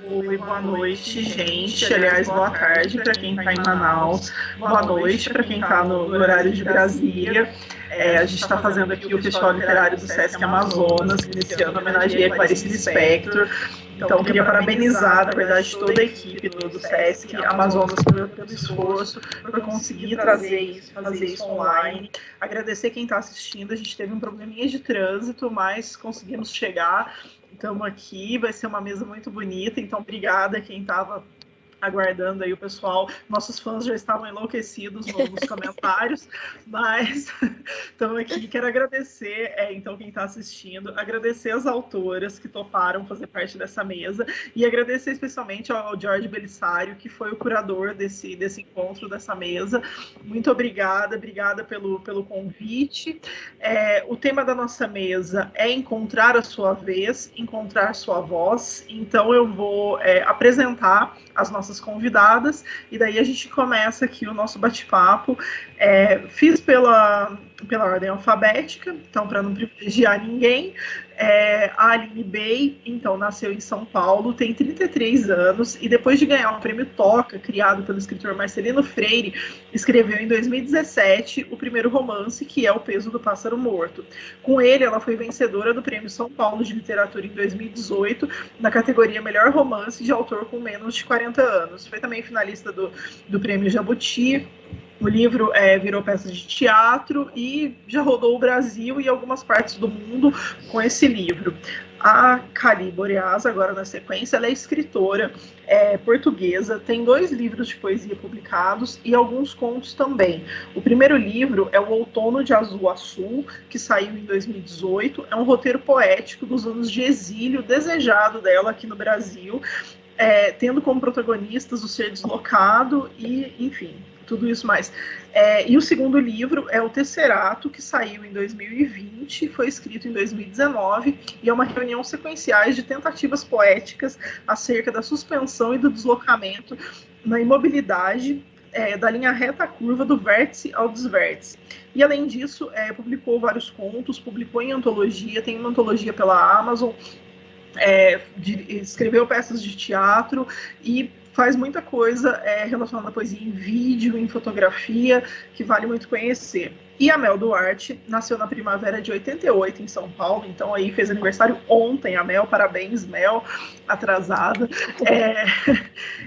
Oi, boa noite, gente. Aliás, boa tarde para quem está em Manaus. Boa noite para quem está no horário de Brasília. A gente está fazendo aqui o Festival Literário do Sesc Amazonas, que nesse ano homenageia Clarice Lispector. Então, queria parabenizar, na verdade, toda a equipe do Sesc Amazonas pelo esforço, por conseguir trazer isso, fazer isso online. Agradecer quem está assistindo. A gente teve um probleminha de trânsito, mas conseguimos chegar. Estamos aqui, vai ser uma mesa muito bonita, então obrigada a quem estava aguardando aí o pessoal. Nossos fãs já estavam enlouquecidos nos comentários, mas estamos aqui. Quero agradecer, então, quem está assistindo, agradecer as autoras que toparam fazer parte dessa mesa e agradecer especialmente ao Jorge Belisário, que foi o curador desse encontro, dessa mesa. Muito obrigada pelo convite. O tema da nossa mesa é encontrar a sua vez, encontrar sua voz. Então, eu vou apresentar as nossas convidadas, e daí a gente começa aqui o nosso bate-papo. Fiz pela ordem alfabética, então, para não privilegiar ninguém. A Aline Bey, então, nasceu em São Paulo, tem 33 anos, e depois de ganhar o prêmio Toca, criado pelo escritor Marcelino Freire, escreveu em 2017 o primeiro romance, que é O Peso do Pássaro Morto. Com ele, ela foi vencedora do Prêmio São Paulo de Literatura em 2018, na categoria Melhor Romance de Autor com Menos de 40 anos. Foi também finalista do Prêmio Jabuti. O livro virou peça de teatro e já rodou o Brasil e algumas partes do mundo com esse livro. A Cali Boreas, agora na sequência, ela é escritora portuguesa, tem 2 livros de poesia publicados e alguns contos também. O primeiro livro é O Outono de Azul a Sul, que saiu em 2018, é um roteiro poético dos anos de exílio desejado dela aqui no Brasil, tendo como protagonistas o ser deslocado e, enfim, tudo isso mais. E o segundo livro é O Tesserato, que saiu em 2020, foi escrito em 2019, e é uma reunião sequenciais de tentativas poéticas acerca da suspensão e do deslocamento na imobilidade da linha reta curva do vértice ao desvértice. E, além disso, publicou vários contos, publicou em antologia, tem uma antologia pela Amazon, escreveu peças de teatro e faz muita coisa relacionada à poesia em vídeo, em fotografia, que vale muito conhecer. E a Mel Duarte nasceu na primavera de 88 em São Paulo, então aí fez aniversário ontem, a Mel, parabéns, Mel, atrasada.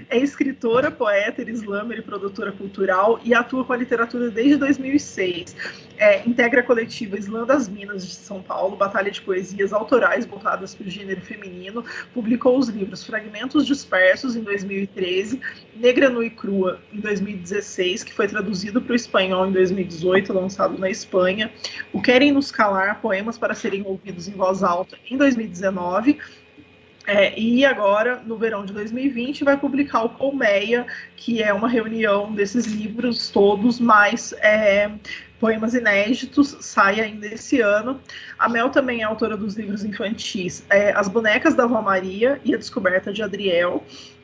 É escritora, poeta, slammer e produtora cultural e atua com a literatura desde 2006. Integra a coletiva Slam das Minas de São Paulo, batalha de poesias autorais voltadas para o gênero feminino, publicou os livros Fragmentos Dispersos em 2013, Negra Nua e Crua em 2016, que foi traduzido para o espanhol em 2018, lançado na Espanha, O Querem Nos Calar, Poemas para Serem Ouvidos em Voz Alta, em 2019, e agora, no verão de 2020, vai publicar o Colmeia, que é uma reunião desses livros todos, mais poemas inéditos, sai ainda esse ano. A Mel também é autora dos livros infantis As Bonecas da Avó Maria e A Descoberta de Adriel.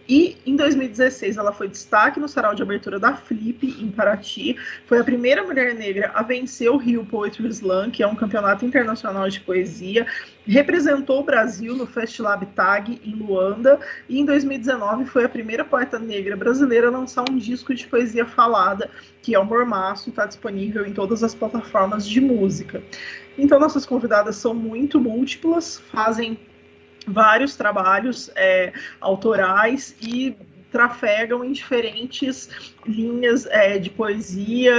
E em 2016 ela foi destaque no sarau de abertura da Flip, em Paraty. Foi a primeira mulher negra a vencer o Rio Poetry Slam, que é um campeonato internacional de poesia. Representou o Brasil no Festlab Tag, em Luanda. E em 2019 foi a primeira poeta negra brasileira a lançar um disco de poesia falada, que é o Mormaço, e está disponível em todas as plataformas de música. Então, nossas convidadas são muito múltiplas, fazem vários trabalhos autorais e trafegam em diferentes linhas de poesia,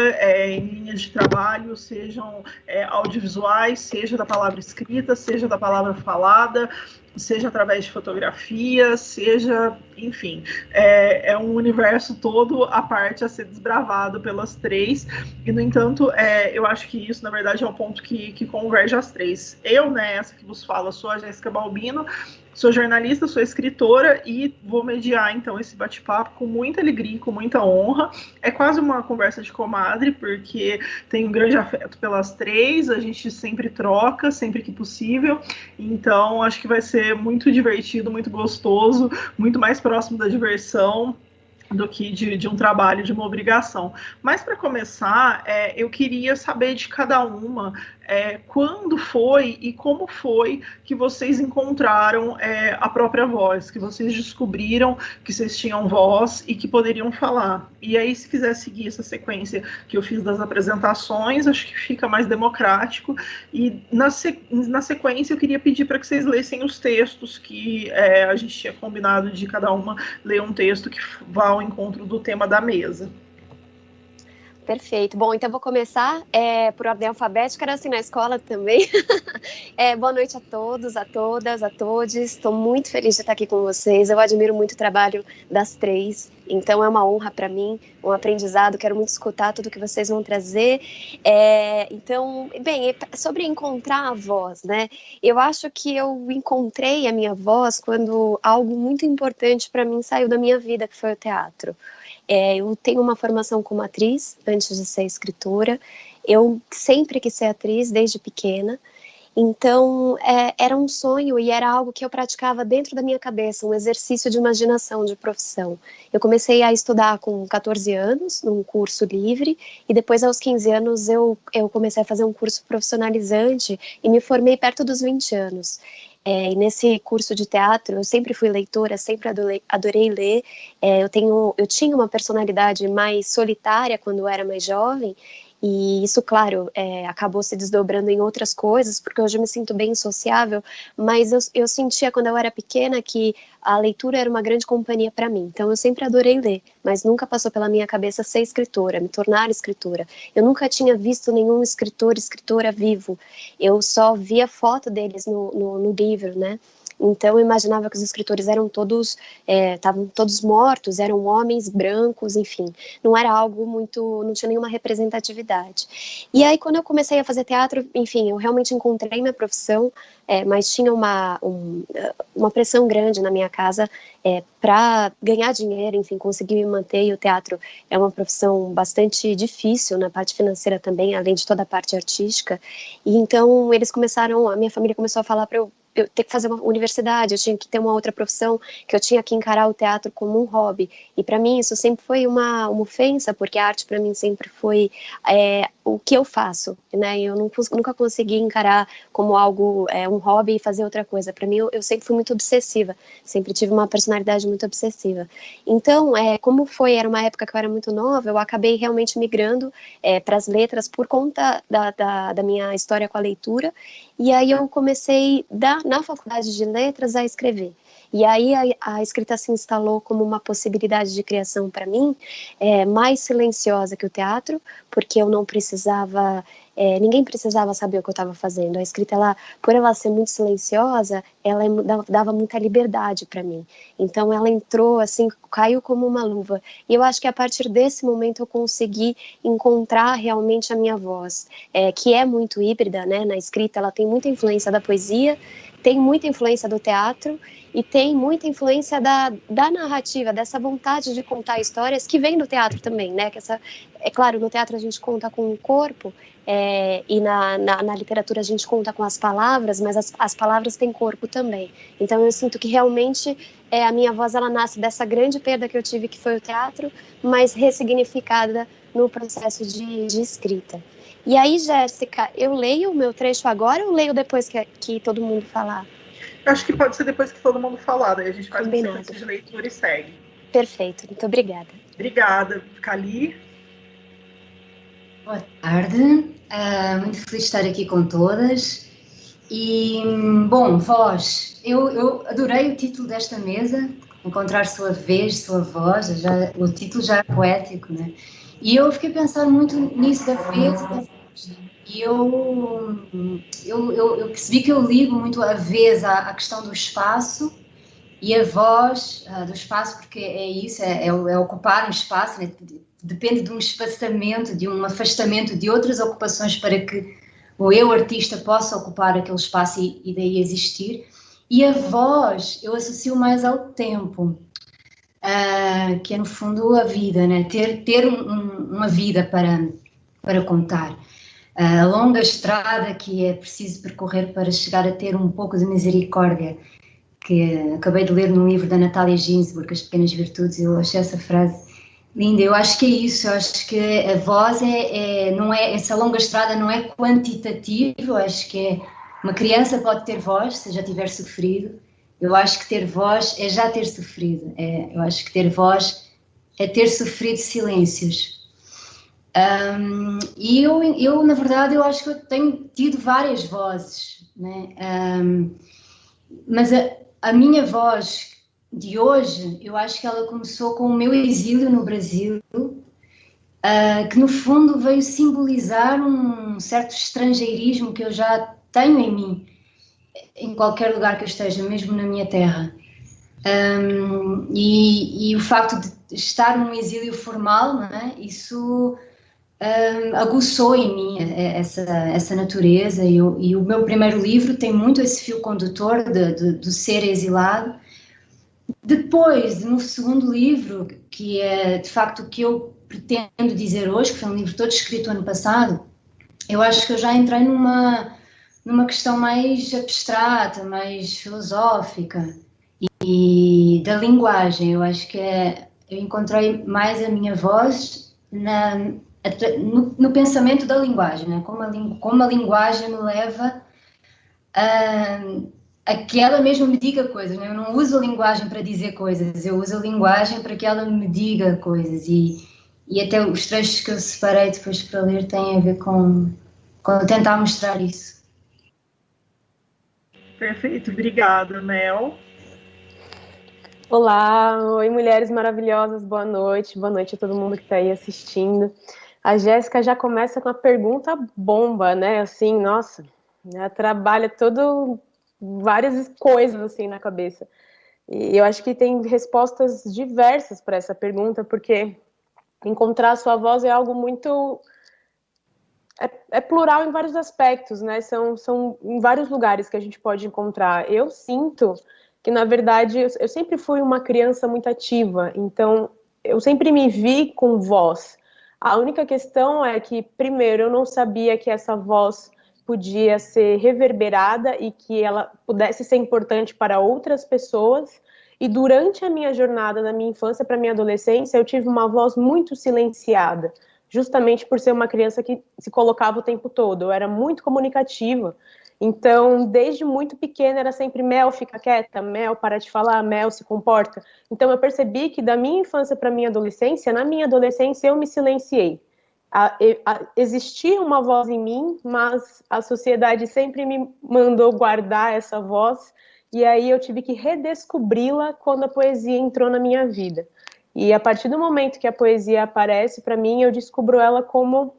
em linhas de trabalho, sejam audiovisuais, seja da palavra escrita, seja da palavra falada, seja através de fotografia, seja, enfim, é um universo todo à parte a ser desbravado pelas 3, e, no entanto, eu acho que isso, na verdade, é um ponto que converge as 3. Eu, essa que vos falo, sou a Jéssica Balbino, sou jornalista, sou escritora e vou mediar, então, esse bate-papo com muita alegria e com muita honra. É quase uma conversa de comadre, porque tenho um grande afeto pelas 3, a gente sempre troca, sempre que possível, então acho que vai ser muito divertido, muito gostoso, muito mais próximo da diversão do que de um trabalho, de uma obrigação. Mas, para começar, eu queria saber de cada uma quando foi e como foi que vocês encontraram a própria voz, que vocês descobriram que vocês tinham voz e que poderiam falar. E aí, se quiser seguir essa sequência que eu fiz das apresentações, acho que fica mais democrático. E na sequência, eu queria pedir para que vocês lessem os textos que a gente tinha combinado de cada uma ler um texto que vá ao encontro do tema da mesa. Perfeito. Bom, então vou começar por ordem alfabética, era assim na escola também. Boa noite a todos, a todas, a todos. Estou muito feliz de estar aqui com vocês. Eu admiro muito o trabalho das três, então é uma honra para mim, um aprendizado. Quero muito escutar tudo que vocês vão trazer. Então, bem, sobre encontrar a voz, né? Eu acho que eu encontrei a minha voz quando algo muito importante para mim saiu da minha vida, que foi o teatro. Eu tenho uma formação como atriz, antes de ser escritora. Eu sempre quis ser atriz, desde pequena. Então, era um sonho e era algo que eu praticava dentro da minha cabeça, um exercício de imaginação, de profissão. Eu comecei a estudar com 14 anos, num curso livre, e depois, aos 15 anos, eu comecei a fazer um curso profissionalizante e me formei perto dos 20 anos. E nesse curso de teatro, eu sempre fui leitora, sempre adorei ler. Eu tinha uma personalidade mais solitária quando eu era mais jovem, e isso, claro, acabou se desdobrando em outras coisas, porque hoje eu me sinto bem sociável, mas eu sentia quando eu era pequena que a leitura era uma grande companhia para mim, então eu sempre adorei ler, mas nunca passou pela minha cabeça ser escritora, me tornar escritora. Eu nunca tinha visto nenhum escritora vivo, eu só via foto deles no livro, né? Então eu imaginava que os escritores eram estavam todos mortos, eram homens brancos, enfim, não era algo muito, não tinha nenhuma representatividade. E aí quando eu comecei a fazer teatro, enfim, eu realmente encontrei minha profissão, mas tinha uma pressão grande na minha casa para ganhar dinheiro, enfim, conseguir me manter, e o teatro é uma profissão bastante difícil na parte financeira também, além de toda a parte artística, e então a minha família começou a falar para eu ter que fazer uma universidade, eu tinha que ter uma outra profissão, que eu tinha que encarar o teatro como um hobby, e para mim isso sempre foi uma ofensa, porque a arte para mim sempre foi o que eu faço, né, eu nunca consegui encarar como algo, um hobby e fazer outra coisa. Para mim eu sempre fui muito obsessiva, sempre tive uma personalidade muito obsessiva, então como era uma época que eu era muito nova, eu acabei realmente migrando para as letras por conta da minha história com a leitura, e aí eu comecei na faculdade de letras a escrever. E aí a escrita se instalou como uma possibilidade de criação para mim, mais silenciosa que o teatro, porque eu não precisava, ninguém precisava saber o que eu estava fazendo. A escrita, por ela ser muito silenciosa, ela dava muita liberdade para mim. Então ela entrou assim, caiu como uma luva. E eu acho que a partir desse momento eu consegui encontrar realmente a minha voz, que é muito híbrida, né? Na escrita ela tem muita influência da poesia, tem muita influência do teatro e tem muita influência da narrativa, dessa vontade de contar histórias que vem do teatro também, né? Claro, no teatro a gente conta com o corpo, e na literatura a gente conta com as palavras, mas as palavras têm corpo também. Então eu sinto que realmente a minha voz ela nasce dessa grande perda que eu tive, que foi o teatro, mas ressignificada no processo de escrita. E aí, Jéssica, eu leio o meu trecho agora ou leio depois que todo mundo falar? Eu acho que pode ser depois que todo mundo falar, daí a gente faz Combinado. uma sequência de leitura e segue. Perfeito, muito obrigada. Obrigada, Cali. Boa tarde, muito feliz de estar aqui com todas. E, bom, voz, eu adorei o título desta mesa, Encontrar Sua Vez, Sua Voz, o título já é poético, né? E eu fiquei a pensar muito nisso da vez e da voz. E eu percebi que eu ligo muito a vez à questão do espaço e a voz do espaço, porque é isso, é ocupar um espaço, né? Depende de um espaçamento, de um afastamento de outras ocupações para que o eu artista possa ocupar aquele espaço e daí existir. E a voz eu associo mais ao tempo, que é no fundo a vida, né? Ter uma vida para contar. A longa estrada que é preciso percorrer para chegar a ter um pouco de misericórdia, que acabei de ler num livro da Natália Ginsburg, As Pequenas Virtudes. Eu achei essa frase linda. Eu acho que é isso, eu acho que a voz não é, essa longa estrada não é quantitativa. Eu acho que uma criança pode ter voz se já tiver sofrido. Eu acho que ter voz é já ter sofrido. Eu acho que ter voz é ter sofrido silêncios. E eu, na verdade, eu acho que eu tenho tido várias vozes, né? Mas a minha voz de hoje, eu acho que ela começou com o meu exílio no Brasil, que no fundo veio simbolizar um certo estrangeirismo que eu já tenho em mim, em qualquer lugar que eu esteja, mesmo na minha terra. E o facto de estar num exílio formal, não é? Isso aguçou em mim essa natureza, e o meu primeiro livro tem muito esse fio condutor do ser exilado. Depois, no segundo livro, que é de facto o que eu pretendo dizer hoje, que foi um livro todo escrito ano passado, eu acho que eu já entrei numa questão mais abstrata, mais filosófica e da linguagem. Eu acho que eu encontrei mais a minha voz no pensamento da linguagem, né? Como a linguagem me leva a que ela mesmo me diga coisas, né? Eu não uso a linguagem para dizer coisas, eu uso a linguagem para que ela me diga coisas, e até os trechos que eu separei depois para ler têm a ver com tentar mostrar isso. Perfeito, obrigada, Mel. Olá, oi mulheres maravilhosas, boa noite a todo mundo que está aí assistindo. A Jéssica já começa com a pergunta bomba, né? Assim, nossa, ela trabalha várias coisas assim na cabeça. E eu acho que tem respostas diversas para essa pergunta, porque encontrar a sua voz é algo muito... É plural em vários aspectos, né? São em vários lugares que a gente pode encontrar. Eu sinto que, na verdade, eu sempre fui uma criança muito ativa, então eu sempre me vi com voz. A única questão é que, primeiro, eu não sabia que essa voz podia ser reverberada e que ela pudesse ser importante para outras pessoas. E durante a minha jornada, da minha infância para a minha adolescência, eu tive uma voz muito silenciada, justamente por ser uma criança que se colocava o tempo todo. Eu era muito comunicativa. Então, desde muito pequena, era sempre Mel, fica quieta, Mel, para de falar, Mel, se comporta. Então, eu percebi que da minha infância para a minha adolescência, na minha adolescência, eu me silenciei. Existia uma voz em mim, mas a sociedade sempre me mandou guardar essa voz, e aí eu tive que redescobri-la quando a poesia entrou na minha vida. E a partir do momento que a poesia aparece para mim, eu descubro ela como,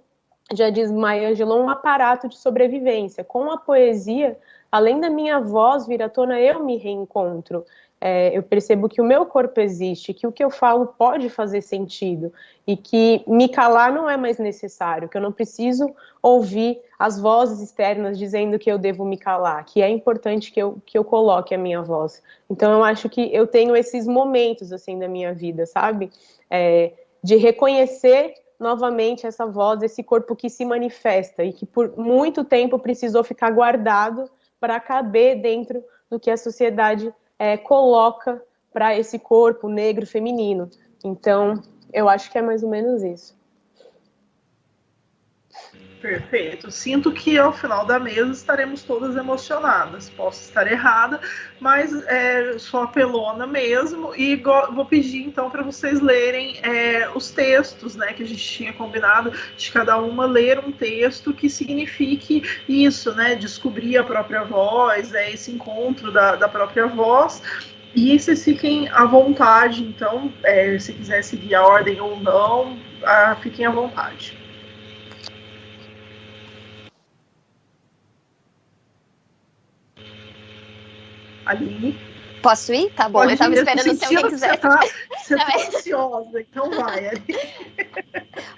já diz Maya Angelou, um aparato de sobrevivência. Com a poesia, além da minha voz vir à tona, eu me reencontro. Eu percebo que o meu corpo existe, que o que eu falo pode fazer sentido, e que me calar não é mais necessário, que eu não preciso ouvir as vozes externas dizendo que eu devo me calar, que é importante que eu coloque a minha voz. Então eu acho que eu tenho esses momentos assim da minha vida, sabe? De reconhecer novamente essa voz, esse corpo que se manifesta e que por muito tempo precisou ficar guardado para caber dentro do que a sociedade coloca para esse corpo negro feminino. Então, eu acho que é mais ou menos isso. Perfeito. Sinto que ao final da mesa estaremos todas emocionadas. Posso estar errada, mas sou apelona mesmo, e vou pedir então para vocês lerem os textos, né, que a gente tinha combinado de cada uma ler um texto que signifique isso, né, descobrir a própria voz, esse encontro da própria voz. E vocês fiquem à vontade, então, se quiser seguir a ordem ou não, fiquem à vontade. Aline? Posso ir? Tá bom, eu estava esperando se alguém quiser. Você tá ansiosa, então vai, Aline.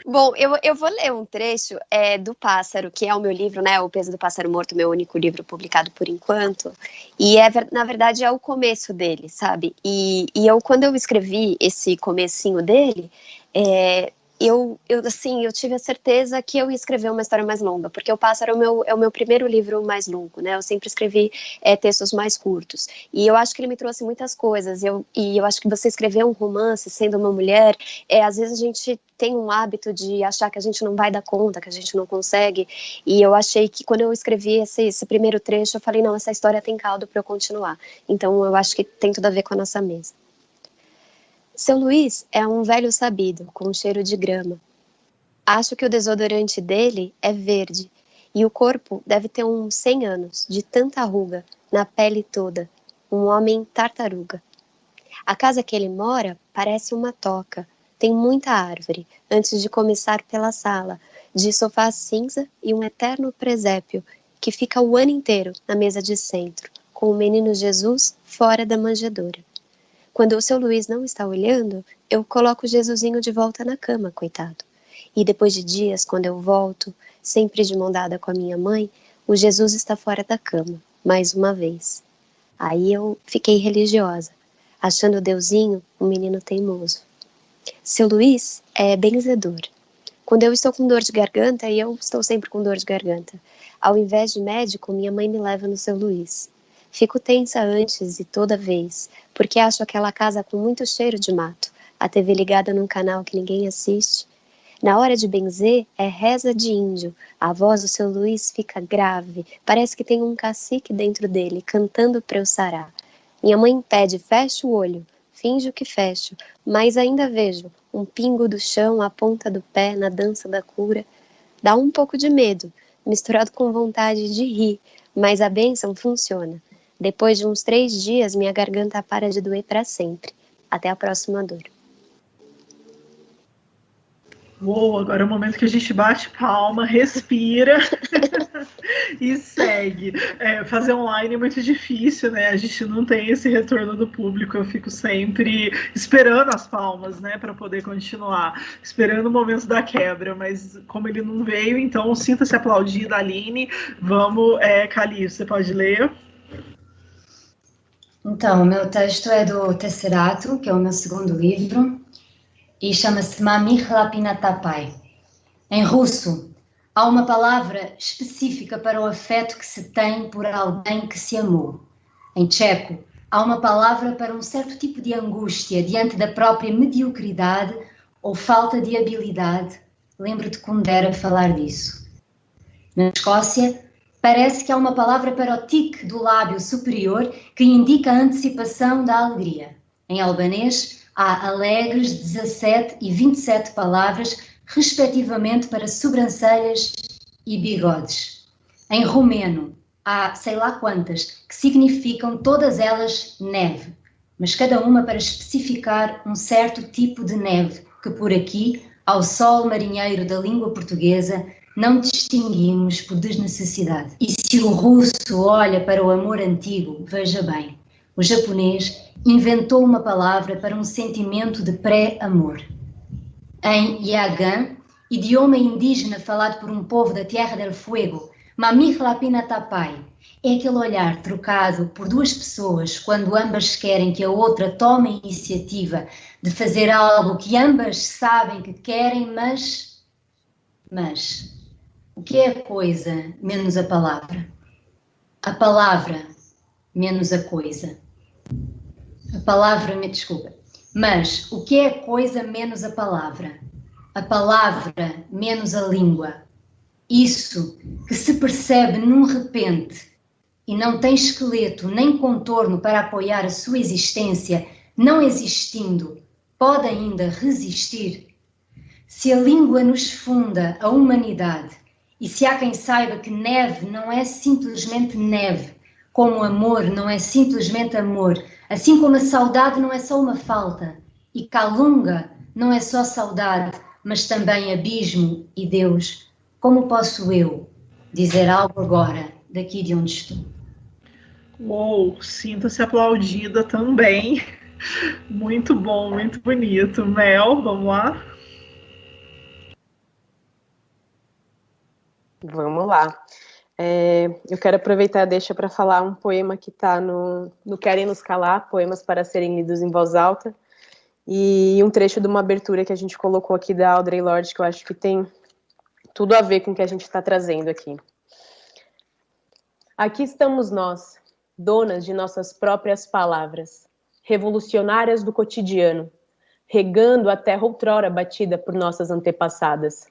Bom, eu vou ler um trecho do Pássaro, que é o meu livro, né? O Peso do Pássaro Morto, meu único livro publicado por enquanto. E, na verdade, é o começo dele, sabe? E quando eu escrevi esse comecinho dele, assim, eu tive a certeza que eu ia escrever uma história mais longa, porque O Pássaro é o meu primeiro livro mais longo, né? Eu sempre escrevi textos mais curtos. E eu acho que ele me trouxe muitas coisas. E eu acho que você escrever um romance sendo uma mulher, às vezes a gente tem um hábito de achar que a gente não vai dar conta, que a gente não consegue. E eu achei que quando eu escrevi esse primeiro trecho, eu falei, não, essa história tem caldo para eu continuar. Então eu acho que tem tudo a ver com a nossa mesa. Seu Luiz é um velho sabido, com cheiro de grama. Acho que o desodorante dele é verde, e o corpo deve ter uns 100 anos, de tanta ruga, na pele toda. Um homem tartaruga. A casa que ele mora parece uma toca. Tem muita árvore, antes de começar pela sala, de sofá cinza e um eterno presépio, que fica o ano inteiro na mesa de centro, com o menino Jesus fora da manjedoura. Quando o seu Luiz não está olhando, eu coloco o Jesusinho de volta na cama, coitado. E depois de dias, quando eu volto, sempre de mão dada com a minha mãe, o Jesus está fora da cama, mais uma vez. Aí eu fiquei religiosa, achando o Deusinho um menino teimoso. Seu Luiz é benzedor. Quando eu estou com dor de garganta, e eu estou sempre com dor de garganta, ao invés de médico, minha mãe me leva no seu Luiz. Fico tensa antes e toda vez, porque acho aquela casa com muito cheiro de mato, a TV ligada num canal que ninguém assiste. Na hora de benzer, é reza de índio. A voz do seu Luiz fica grave, parece que tem um cacique dentro dele, cantando para eu sarar. Minha mãe pede, fecho o olho, finjo que fecho, mas ainda vejo um pingo do chão, a ponta do pé, na dança da cura. Dá um pouco de medo, misturado com vontade de rir, mas a bênção funciona. Depois de uns 3 dias, minha garganta para de doer para sempre. Até a próxima dor. Uou, agora é o momento que a gente bate palma, respira e segue. Fazer online é muito difícil, né? A gente não tem esse retorno do público. Eu fico sempre esperando as palmas, né? Para poder continuar. Esperando o momento da quebra. Mas como ele não veio, então sinta-se aplaudida, Aline. Vamos, Calil, você pode ler? Então, o meu texto é do Tesserato, que é o meu segundo livro, e chama-se Mami Chlapinatapai. Em russo, há uma palavra específica para o afeto que se tem por alguém que se amou. Em tcheco, há uma palavra para um certo tipo de angústia diante da própria mediocridade ou falta de habilidade. Lembro de Kundera falar disso. Na Escócia, parece que há uma palavra para o tique do lábio superior que indica a antecipação da alegria. Em albanês, há alegres 17 e 27 palavras, respectivamente para sobrancelhas e bigodes. Em romeno, há sei lá quantas, que significam todas elas neve, mas cada uma para especificar um certo tipo de neve, que por aqui, ao sol marinheiro da língua portuguesa, não distinguimos por desnecessidade. E se o russo olha para o amor antigo, veja bem, o japonês inventou uma palavra para um sentimento de pré-amor. Em Yaghan, idioma indígena falado por um povo da Tierra del Fuego, Mami Chlapinatapai é aquele olhar trocado por duas pessoas quando ambas querem que a outra tome a iniciativa de fazer algo que ambas sabem que querem, mas o que é a coisa menos a palavra? A palavra menos a coisa. A palavra, me desculpa. Mas o que é a coisa menos a palavra? A palavra menos a língua. Isso que se percebe num repente e não tem esqueleto nem contorno para apoiar a sua existência, não existindo, pode ainda resistir? Se a língua nos funda a humanidade, e se há quem saiba que neve não é simplesmente neve, como amor não é simplesmente amor, assim como a saudade não é só uma falta, e Calunga não é só saudade, mas também abismo e Deus, como posso eu dizer algo agora, daqui de onde estou? Uou, sinta-se aplaudida também. Muito bom, muito bonito. Mel, vamos lá? Vamos lá. Eu quero aproveitar a deixa para falar um poema que está no Querem Nos Calar, Poemas para Serem Lidos em Voz Alta. e um trecho de uma abertura que a gente colocou aqui da Audre Lorde, que eu acho que tem tudo a ver com o que a gente está trazendo aqui. Aqui estamos nós, donas de nossas próprias palavras, revolucionárias do cotidiano, regando a terra outrora batida por nossas antepassadas,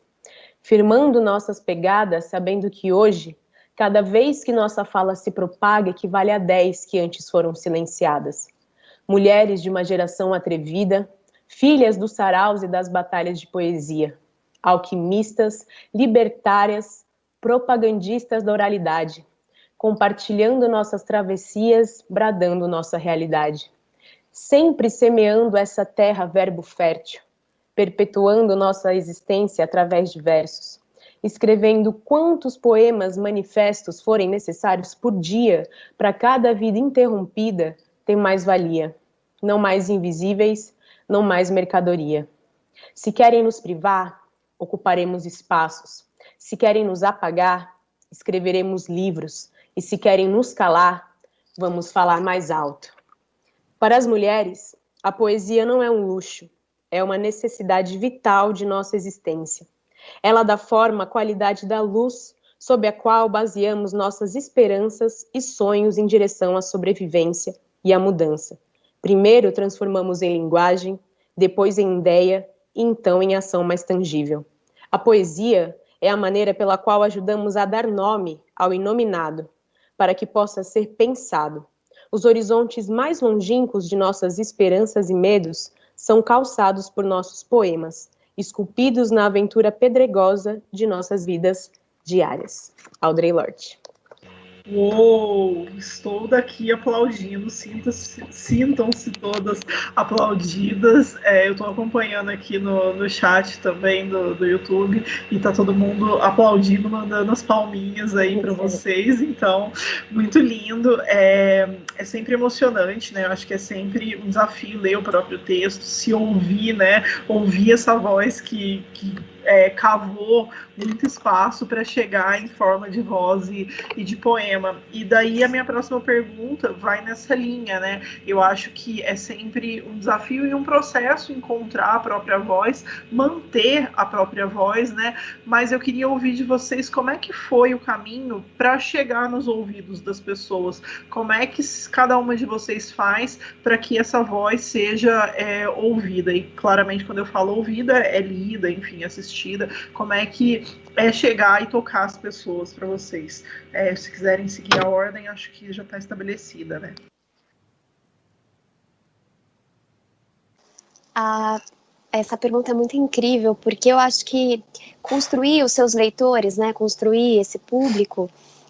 firmando nossas pegadas, sabendo que hoje, cada vez que nossa fala se propaga, equivale a 10 que antes foram silenciadas. Mulheres de uma geração atrevida, filhas dos saraus e das batalhas de poesia, alquimistas, libertárias, propagandistas da oralidade, compartilhando nossas travessias, bradando nossa realidade. Sempre semeando essa terra verbo fértil, perpetuando nossa existência através de versos, escrevendo quantos poemas, manifestos forem necessários por dia para cada vida interrompida ter mais valia, não mais invisíveis, não mais mercadoria. Se querem nos privar, ocuparemos espaços. Se querem nos apagar, escreveremos livros. E se querem nos calar, vamos falar mais alto. Para as mulheres, a poesia não é um luxo, é uma necessidade vital de nossa existência. Ela dá forma à qualidade da luz sob a qual baseamos nossas esperanças e sonhos em direção à sobrevivência e à mudança. Primeiro transformamos em linguagem, depois em ideia e então em ação mais tangível. A poesia é a maneira pela qual ajudamos a dar nome ao inominado, para que possa ser pensado. Os horizontes mais longínquos de nossas esperanças e medos são calçados por nossos poemas, esculpidos na aventura pedregosa de nossas vidas diárias. Audre Lorde. Uou, estou daqui aplaudindo, sintam-se todas aplaudidas. Eu estou acompanhando aqui no chat também do YouTube e tá todo mundo aplaudindo, mandando as palminhas aí para vocês, então, muito lindo. É sempre emocionante, né? Eu acho que é sempre um desafio ler o próprio texto, se ouvir, né? Ouvir essa voz que cavou muito espaço para chegar em forma de voz e de poema. E daí a minha próxima pergunta vai nessa linha, né? Eu acho que é sempre um desafio e um processo encontrar a própria voz, manter a própria voz, né? Mas eu queria ouvir de vocês como é que foi o caminho para chegar nos ouvidos das pessoas. Como é que cada uma de vocês faz para que essa voz seja ouvida? E claramente quando eu falo ouvida, é lida, enfim, assistida. Como é que é chegar e tocar as pessoas para vocês? Se quiserem seguir a ordem, acho que já está estabelecida, né? Essa pergunta é muito incrível, porque eu acho que construir os seus leitores, né, construir esse público,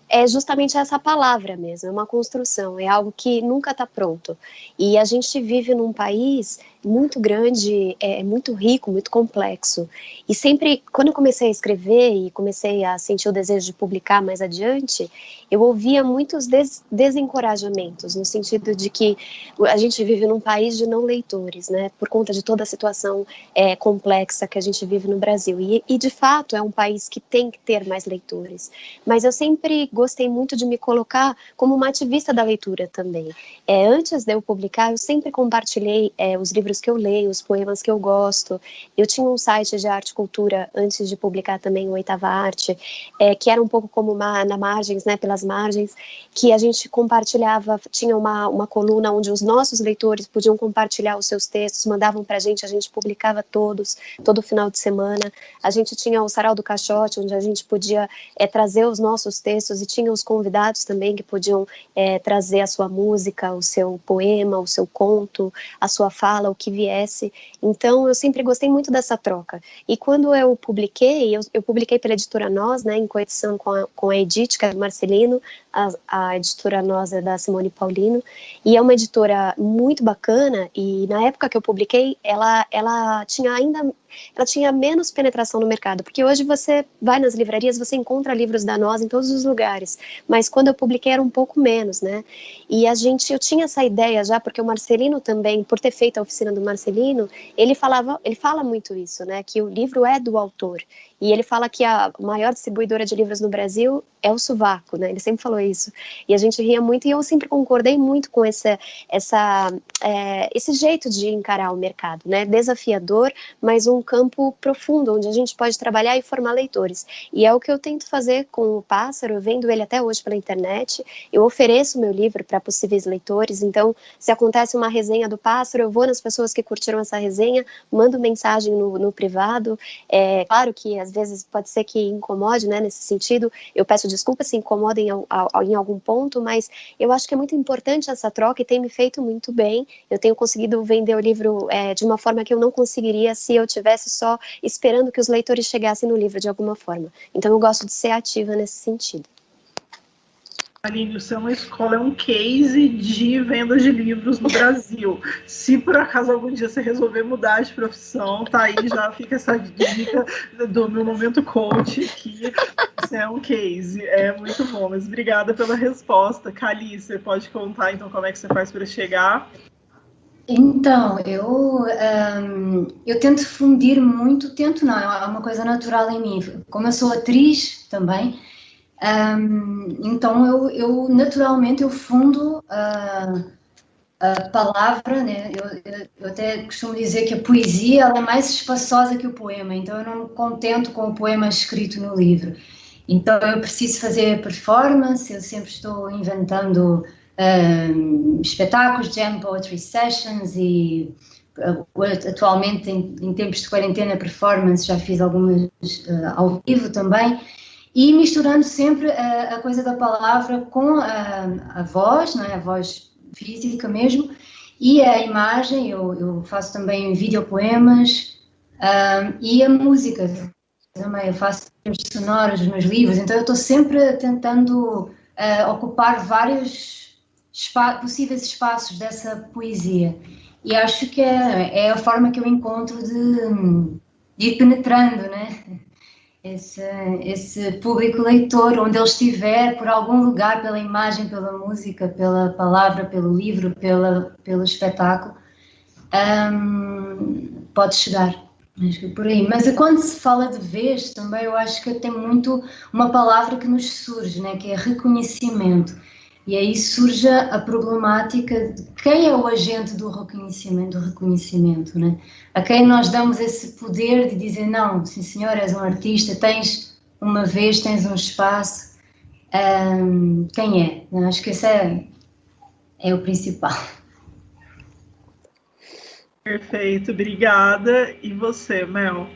é justamente essa palavra mesmo, é uma construção, é algo que nunca está pronto. E a gente vive num país muito grande, muito rico, muito complexo. E sempre, quando eu comecei a escrever e comecei a sentir o desejo de publicar mais adiante, eu ouvia muitos desencorajamentos, no sentido de que a gente vive num país de não leitores, né, por conta de toda a situação complexa que a gente vive no Brasil. E de fato, é um país que tem que ter mais leitores. Mas eu sempre gostei muito de me colocar como uma ativista da leitura também. Antes de eu publicar, eu sempre compartilhei os livros que eu leio, os poemas que eu gosto. Eu tinha um site de arte e cultura, antes de publicar também o Oitava Arte, que era um pouco como na margens, né, pelas margens, que a gente compartilhava, tinha uma coluna onde os nossos leitores podiam compartilhar os seus textos, mandavam pra gente, a gente publicava todo final de semana. A gente tinha o Sarau do Caixote, onde a gente podia trazer os nossos textos, e tinha os convidados também que podiam trazer a sua música, o seu poema, o seu conto, a sua fala, o que viesse. Então eu sempre gostei muito dessa troca. E quando eu publiquei, eu publiquei pela editora Nós, né, em coedição com a Edith, que é do Marcelino, a editora Nós é da Simone Paulino, e é uma editora muito bacana, e na época que eu publiquei, ela tinha menos penetração no mercado, porque hoje você vai nas livrarias, você encontra livros da Nós em todos os lugares. lugares, mas quando eu publiquei era um pouco menos, né? E eu tinha essa ideia já, porque o Marcelino também, por ter feito a oficina do Marcelino, ele fala muito isso, né? Que o livro é do autor. E ele fala que a maior distribuidora de livros no Brasil é o Sovaco, né? Ele sempre falou isso. E a gente ria muito, e eu sempre concordei muito com esse jeito de encarar o mercado, né? Desafiador, mas um campo profundo, onde a gente pode trabalhar e formar leitores. E é o que eu tento fazer com o Pássaro, eu vendo ele até hoje pela internet, eu ofereço meu livro para possíveis leitores, então, se acontece uma resenha do Pássaro, eu vou nas pessoas que curtiram essa resenha, mando mensagem no privado, claro que às vezes pode ser que incomode, né, nesse sentido, eu peço desculpa se incomoda em algum ponto, mas eu acho que é muito importante essa troca e tem me feito muito bem. Eu tenho conseguido vender o livro de uma forma que eu não conseguiria se eu tivesse só esperando que os leitores chegassem no livro de alguma forma. Então eu gosto de ser ativa nesse sentido. Aline, o Seu Escola é um case de vendas de livros no Brasil. Se por acaso algum dia você resolver mudar de profissão, tá aí, já fica essa dica do meu momento coach, que você é um case. É muito bom, mas obrigada pela resposta. Cali, você pode contar então como é que você faz para chegar? Então, eu tento fundir muito, não, é uma coisa natural em mim. Como eu sou atriz também, então eu naturalmente eu fundo a palavra, né? Eu até costumo dizer que a poesia ela é mais espaçosa que o poema, então eu não me contento com o poema escrito no livro. Então eu preciso fazer performance, eu sempre estou inventando espetáculos, jam poetry sessions e atualmente em tempos de quarentena performance já fiz algumas ao vivo também. E misturando sempre a coisa da palavra com a voz, não é? A voz física mesmo, e a imagem. Eu faço também videopoemas e a música também. Eu faço trilhas sonoras nos meus livros, então eu estou sempre tentando ocupar vários possíveis espaços dessa poesia. E acho que é a forma que eu encontro de ir penetrando, né? Esse público leitor, onde ele estiver, por algum lugar, pela imagem, pela música, pela palavra, pelo livro, pelo espetáculo, pode chegar. Acho que é por aí. Mas quando se fala de vez, também eu acho que tem muito uma palavra que nos surge, né, que é reconhecimento. E aí surge a problemática de quem é o agente do reconhecimento, né? A quem nós damos esse poder de dizer, não, sim senhor, és um artista, tens uma vez, tens um espaço. Quem é? Eu acho que esse é o principal. Perfeito, obrigada. E você, Mel?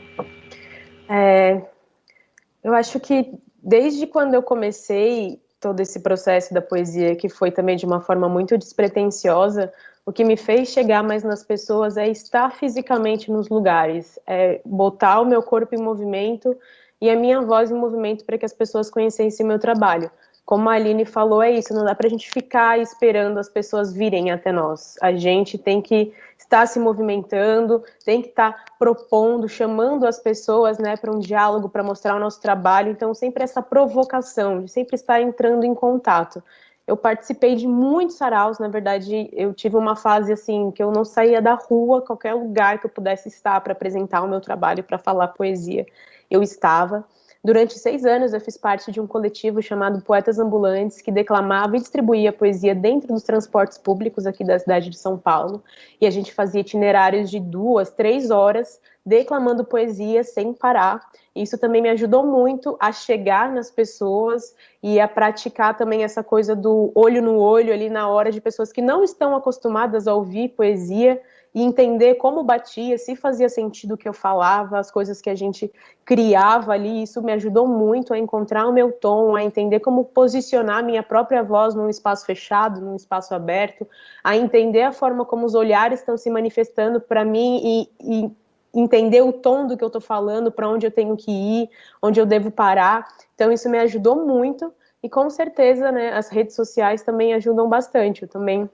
Eu acho que desde quando eu comecei todo esse processo da poesia, que foi também de uma forma muito despretensiosa, o que me fez chegar mais nas pessoas é estar fisicamente nos lugares, botar o meu corpo em movimento e a minha voz em movimento para que as pessoas conhecessem o meu trabalho. Como a Aline falou, é isso, não dá para a gente ficar esperando as pessoas virem até nós. A gente tem que estar se movimentando, tem que estar propondo, chamando as pessoas, né, para um diálogo, para mostrar o nosso trabalho. Então, sempre essa provocação, de sempre estar entrando em contato. Eu participei de muitos saraus, na verdade, eu tive uma fase assim, que eu não saía da rua, qualquer lugar que eu pudesse estar para apresentar o meu trabalho, para falar poesia, eu estava. Durante 6 anos eu fiz parte de um coletivo chamado Poetas Ambulantes, que declamava e distribuía poesia dentro dos transportes públicos aqui da cidade de São Paulo, e a gente fazia itinerários de 2, 3 horas, declamando poesia sem parar. Isso também me ajudou muito a chegar nas pessoas e a praticar também essa coisa do olho no olho ali na hora, de pessoas que não estão acostumadas a ouvir poesia e entender como batia, se fazia sentido o que eu falava, as coisas que a gente criava ali. Isso me ajudou muito a encontrar o meu tom, a entender como posicionar minha própria voz num espaço fechado, num espaço aberto, a entender a forma como os olhares estão se manifestando para mim e entender o tom do que eu estou falando, para onde eu tenho que ir, onde eu devo parar. Então isso me ajudou muito e com certeza, né, as redes sociais também ajudam bastante. Eu também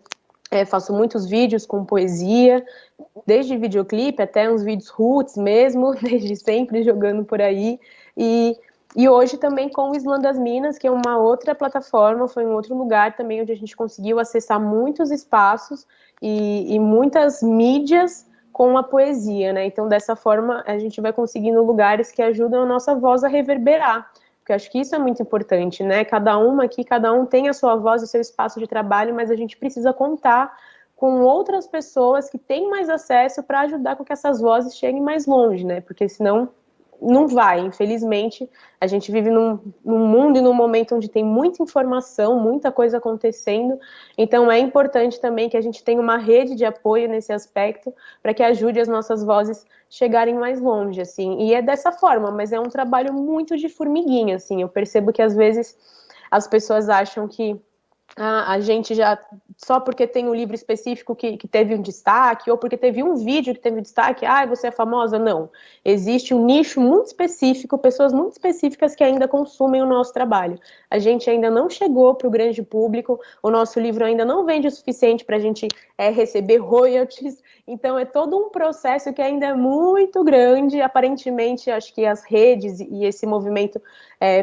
faço muitos vídeos com poesia, desde videoclipe até uns vídeos roots mesmo, desde sempre jogando por aí, e E hoje também com o Islã das Minas, que é uma outra plataforma, foi um outro lugar também onde a gente conseguiu acessar muitos espaços e muitas mídias com a poesia, né? Então, dessa forma, a gente vai conseguindo lugares que ajudam a nossa voz a reverberar, porque eu acho que isso é muito importante, né? Cada um tem a sua voz, o seu espaço de trabalho, mas a gente precisa contar com outras pessoas que têm mais acesso para ajudar com que essas vozes cheguem mais longe, né? Porque senão não vai, infelizmente, a gente vive num mundo e num momento onde tem muita informação, muita coisa acontecendo, então é importante também que a gente tenha uma rede de apoio nesse aspecto, para que ajude as nossas vozes chegarem mais longe, assim, e é dessa forma, mas é um trabalho muito de formiguinha, assim, eu percebo que às vezes as pessoas acham que a gente já, só porque tem um livro específico que teve um destaque, ou porque teve um vídeo que teve um destaque, você é famosa? Não. Existe um nicho muito específico, pessoas muito específicas que ainda consumem o nosso trabalho. A gente ainda não chegou para o grande público, o nosso livro ainda não vende o suficiente para a gente receber royalties, então é todo um processo que ainda é muito grande. Aparentemente, acho que as redes e esse movimento,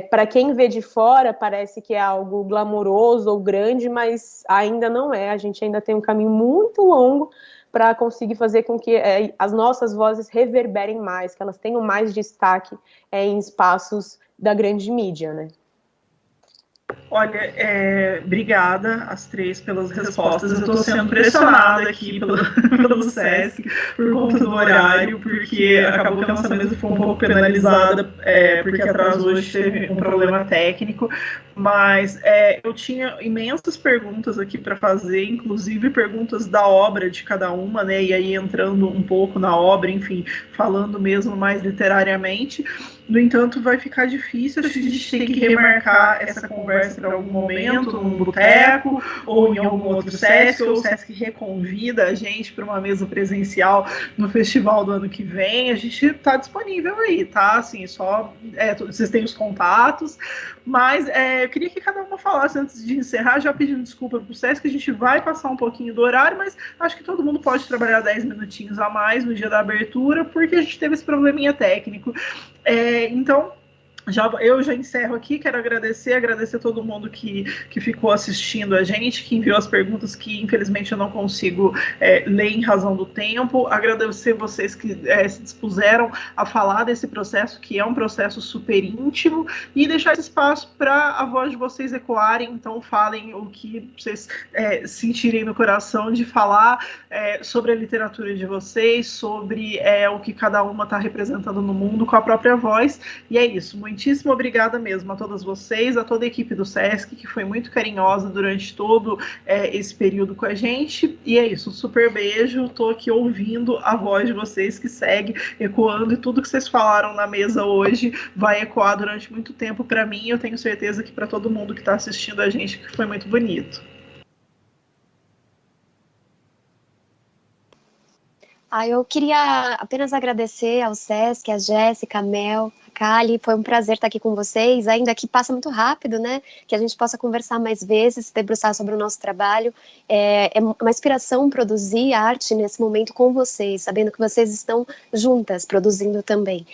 para quem vê de fora, parece que é algo glamouroso ou grande, mas ainda não é. A gente ainda tem um caminho muito longo para conseguir fazer com que as nossas vozes reverberem mais, que elas tenham mais destaque em espaços da grande mídia, né? Olha, obrigada às três pelas respostas. Eu estou sendo pressionada aqui pelo SESC por conta do horário, porque acabou que a nossa mesa foi um pouco penalizada, porque atrás hoje teve um problema técnico, mas eu tinha imensas perguntas aqui para fazer, inclusive perguntas da obra de cada uma, né? E aí entrando um pouco na obra, enfim, falando mesmo mais literariamente. No entanto, vai ficar difícil a gente ter que remarcar essa conversa para algum momento, num boteco, ou em algum outro SESC, ou o SESC reconvida a gente para uma mesa presencial no festival do ano que vem. A gente está disponível aí, tá? Assim, só vocês têm os contatos, mas eu queria que cada uma falasse antes de encerrar, já pedindo desculpa para o SESC, que a gente vai passar um pouquinho do horário, mas acho que todo mundo pode trabalhar 10 minutinhos a mais no dia da abertura, porque a gente teve esse probleminha técnico. Então, eu já encerro aqui, quero agradecer todo mundo que ficou assistindo a gente, que enviou as perguntas que infelizmente eu não consigo ler em razão do tempo, agradecer vocês que se dispuseram a falar desse processo, que é um processo super íntimo, e deixar esse espaço para a voz de vocês ecoarem. Então falem o que vocês sentirem no coração de falar sobre a literatura de vocês, sobre o que cada uma está representando no mundo com a própria voz, e é isso. Muitíssimo obrigada mesmo a todas vocês, a toda a equipe do SESC, que foi muito carinhosa durante todo esse período com a gente, e é isso, um super beijo, estou aqui ouvindo a voz de vocês que segue ecoando, e tudo que vocês falaram na mesa hoje vai ecoar durante muito tempo para mim, eu tenho certeza que para todo mundo que está assistindo a gente, que foi muito bonito. Eu queria apenas agradecer ao SESC, a Jéssica, a Mel, a Kali, foi um prazer estar aqui com vocês, ainda que passa muito rápido, né, que a gente possa conversar mais vezes, debruçar sobre o nosso trabalho, é uma inspiração produzir arte nesse momento com vocês, sabendo que vocês estão juntas, produzindo também.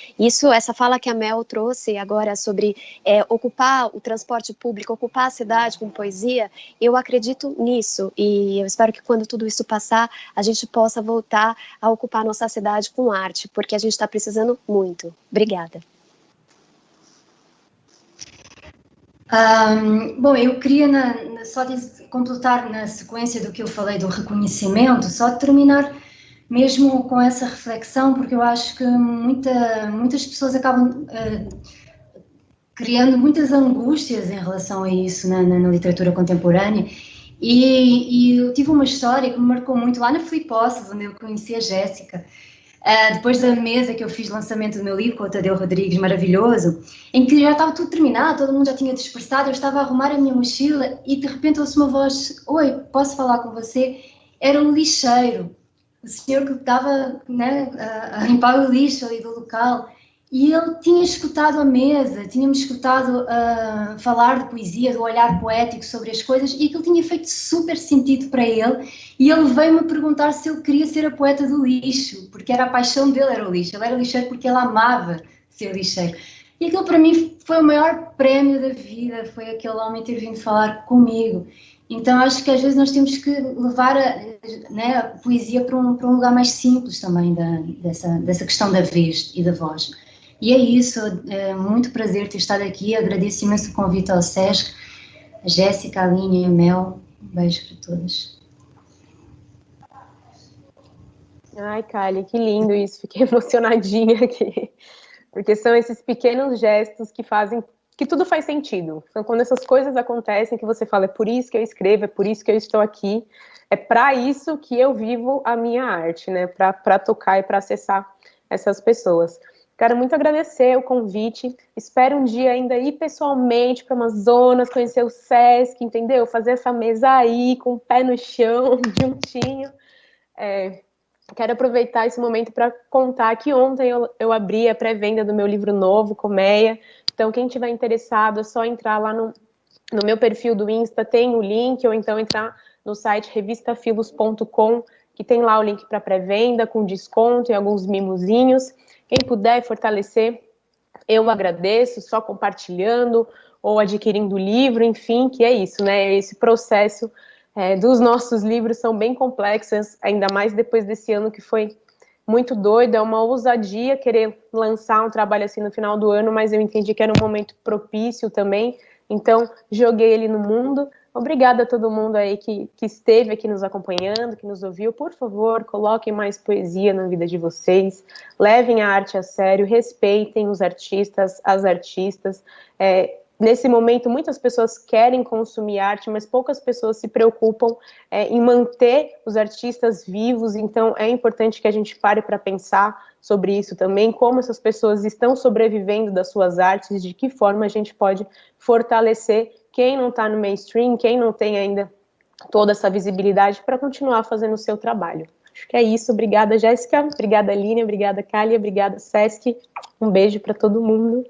Essa fala que a Mel trouxe agora sobre ocupar o transporte público, ocupar a cidade com poesia, eu acredito nisso, e eu espero que quando tudo isso passar, a gente possa voltar a ocupar a nossa cidade com arte, porque a gente está precisando muito. Obrigada. Bom, eu queria só completar na sequência do que eu falei do reconhecimento, só terminar mesmo com essa reflexão, porque eu acho que muitas pessoas acabam criando muitas angústias em relação a isso na literatura contemporânea. E eu tive uma história que me marcou muito lá na Flipósseis, onde eu conheci a Jéssica, depois da mesa que eu fiz lançamento do meu livro com o Tadeu Rodrigues, maravilhoso, em que já estava tudo terminado, todo mundo já tinha dispersado, eu estava a arrumar a minha mochila e de repente ouço uma voz: oi, posso falar com você? Era um lixeiro, o senhor que estava, né, a limpar o lixo ali do local. E ele tinha escutado a mesa, tinha-me escutado falar de poesia, do olhar poético sobre as coisas, e aquilo tinha feito super sentido para ele, e ele veio-me perguntar se eu queria ser a poeta do lixo, porque era a paixão dele, era o lixo. Ele era lixeiro porque ele amava ser lixeiro. E aquilo para mim foi o maior prémio da vida, foi aquele homem ter vindo falar comigo. Então acho que às vezes nós temos que levar a poesia para um lugar mais simples também dessa questão da vez e da voz. E é isso, é muito prazer ter estado aqui, agradeço imenso o convite ao SESC, a Jéssica, a Aline e a Mel, um beijo para todas. Ai, Kali, que lindo isso, fiquei emocionadinha aqui, porque são esses pequenos gestos que fazem, que tudo faz sentido, são quando essas coisas acontecem que você fala, é por isso que eu escrevo, é por isso que eu estou aqui, é para isso que eu vivo a minha arte, né, para tocar e para acessar essas pessoas. Quero muito agradecer o convite, espero um dia ainda ir pessoalmente para Amazonas, conhecer o SESC, entendeu? Fazer essa mesa aí, com o pé no chão, juntinho. Quero aproveitar esse momento para contar que ontem eu abri a pré-venda do meu livro novo, Colmeia. Então, quem tiver interessado, é só entrar lá no meu perfil do Insta, tem o link, ou então entrar no site revistafilos.com, que tem lá o link para pré-venda, com desconto e alguns mimosinhos. Quem puder fortalecer, eu agradeço, só compartilhando ou adquirindo o livro, enfim, que é isso, né? Esse processo dos nossos livros são bem complexos, ainda mais depois desse ano que foi muito doido, é uma ousadia querer lançar um trabalho assim no final do ano, mas eu entendi que era um momento propício também, então joguei ele no mundo. Obrigada a todo mundo aí que esteve aqui nos acompanhando, que nos ouviu. Por favor, coloquem mais poesia na vida de vocês, levem a arte a sério, respeitem os artistas, as artistas. Nesse momento, muitas pessoas querem consumir arte, mas poucas pessoas se preocupam em manter os artistas vivos, então é importante que a gente pare para pensar sobre isso também, como essas pessoas estão sobrevivendo das suas artes, de que forma a gente pode fortalecer quem não está no mainstream, quem não tem ainda toda essa visibilidade para continuar fazendo o seu trabalho. Acho que é isso. Obrigada, Jéssica. Obrigada, Aline. Obrigada, Kali. Obrigada, Sesc. Um beijo para todo mundo.